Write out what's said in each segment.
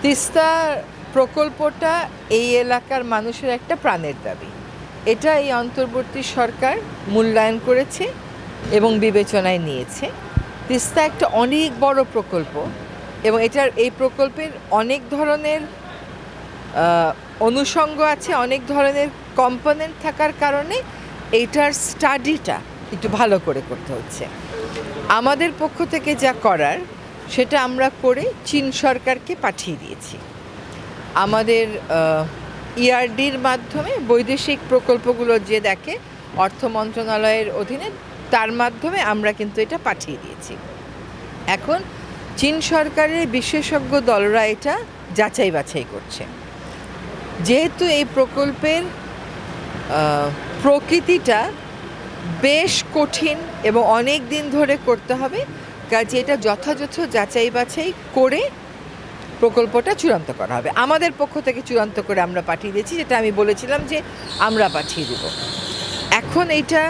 তিস্তা প্রকল্পটা এই এলাকার মানুষের একটা প্রাণের দাবি। এটা এই অন্তর্বর্তী সরকার মূল্যায়ন করেছে এবং বিবেচনায় নিয়েছে। তিস্তা একটা অনেক বড় প্রকল্প এবং এই প্রকল্পের অনেক ধরনের অনুষঙ্গ আছে, অনেক ধরনের কম্পোনেন্ট থাকার কারণে এইটার স্টাডিটা একটু ভালো করে করতে হচ্ছে। আমাদের পক্ষ থেকে যা করার সেটা আমরা করে চীন সরকারকে পাঠিয়ে দিয়েছি। আমাদের ইআরডির মাধ্যমে বৈদেশিক প্রকল্পগুলো যে দেখে অর্থ মন্ত্রণালয়ের অধীনে, তার মাধ্যমে আমরা কিন্তু এটা পাঠিয়ে দিয়েছি। এখন চীন সরকারের বিশেষজ্ঞ দলরা এটা যাচাই বাছাই করছে। যেহেতু এই প্রকল্পের প্রকৃতিটা বেশ কঠিন এবং অনেক দিন ধরে করতে হবে, কাজে এটা যথাযথ যাচাই বাছাই করে প্রকল্পটা চূড়ান্ত করা হবে। আমাদের পক্ষ থেকে চূড়ান্ত করে আমরা পাঠিয়ে দিয়েছি, যেটা আমি বলেছিলাম যে আমরা পাঠিয়ে দেব। এখন এটা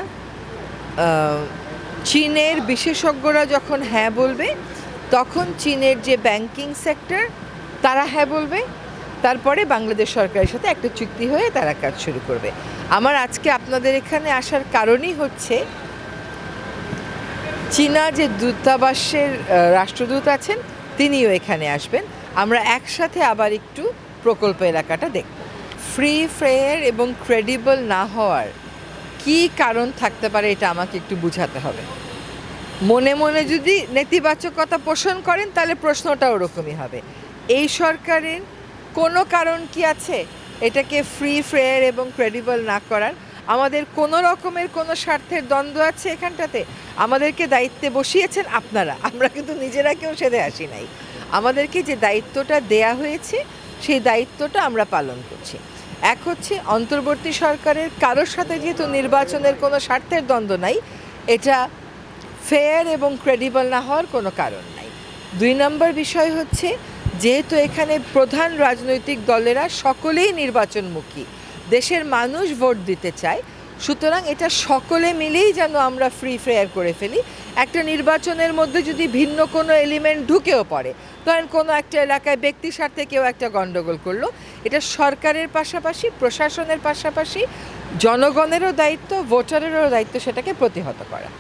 চীনের বিশেষজ্ঞরা যখন হ্যাঁ বলবে, তখন চীনের যে ব্যাংকিং সেক্টর তারা হ্যাঁ বলবে, তারপরে বাংলাদেশ সরকারের সাথে একটা চুক্তি হয়ে তারা কাজ শুরু করবে। আমার আজকে আপনাদের এখানে আসার কারণই হচ্ছে চীনা যে দূতাবাসের রাষ্ট্রদূত আছেন তিনিও এখানে আসবেন। আমরা একসাথে আবার একটু প্রকল্প এলাকাটা দেখব। ফ্রি ফেয়ার এবং ক্রেডিবল না হওয়ার কি কারণ থাকতে পারে এটা আমাকে একটু বুঝাতে হবে। মনে মনে যদি নেতিবাচকতা পোষণ করেন তাহলে প্রশ্নটা ওরকমই হবে। এই সরকারের কোনো কারণ কি আছে এটাকে ফ্রি ফেয়ার এবং ক্রেডিবল না করার? আমাদের কোনো রকমের কোনো স্বার্থের দ্বন্দ্ব আছে এখানটাতে? আমাদেরকে দায়িত্বে বসিয়েছেন আপনারা, আমরা কিন্তু নিজেরা কেউ সেদে আসি নাই। আমাদেরকে যে দায়িত্বটা দেয়া হয়েছে সেই দায়িত্বটা আমরা পালন করছি। এক হচ্ছে অন্তর্বর্তী সরকারের কারোর সাথে যেহেতু নির্বাচনের কোনো স্বার্থের দ্বন্দ্ব নাই, এটা ফেয়ার এবং ক্রেডিবল না হওয়ার কোনো কারণ নাই। 2 নম্বর বিষয় হচ্ছে যেহেতু এখানে প্রধান রাজনৈতিক দলেরা সকলেই নির্বাচনমুখী, দেশের মানুষ ভোট দিতে চায়, সুতরাং এটা সকলে মিলেই যেন আমরা ফ্রি ফেয়ার করে ফেলি। একটা নির্বাচনের মধ্যে যদি ভিন্ন কোনো এলিমেন্ট ঢুকেও পড়ে, ধরেন কোনো একটা এলাকায় ব্যক্তি স্বার্থে কেউ একটা গণ্ডগোল করলো, এটা সরকারের পাশাপাশি প্রশাসনের পাশাপাশি জনগণেরও দায়িত্ব, ভোটারেরও দায়িত্ব সেটাকে প্রতিহত করা।